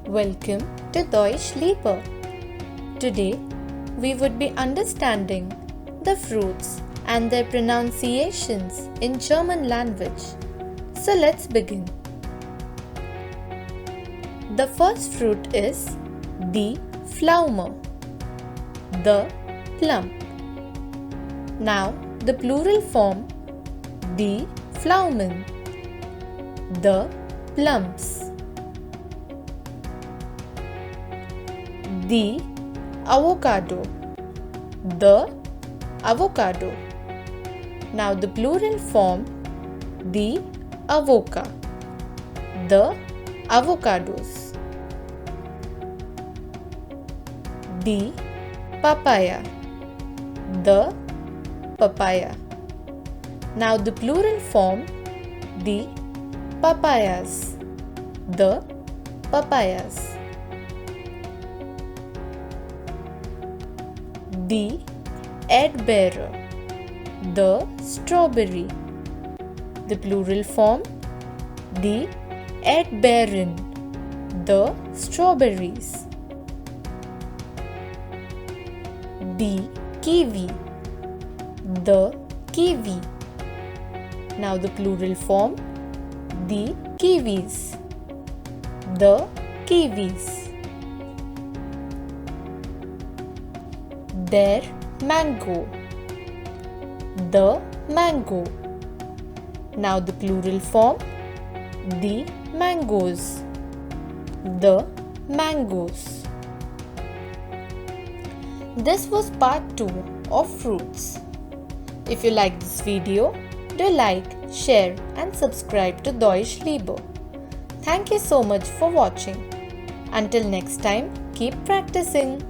Welcome to Deutsch Liebe. Today we would be understanding the fruits and their pronunciations in German language. So let's begin. The first fruit is die Pflaume, the plum. Now the plural form die Pflaumen, the plums. The avocado, the avocado. Now the plural form the avoca, the avocados. The papaya, the papaya. Now the plural form the papayas, the papayas. The ERDBEERE, the strawberry. The plural form the ERDBEEREN, the strawberries. The KIWI, the kiwi. Now the plural form the kiwis, the kiwis. Der mango, the mango. Now the plural form the mangoes, the mangoes. This was part 2 of fruits. If you like this video, do like, share and subscribe to Deutsch Liebe. Thank you so much for watching. Until next time, keep practicing.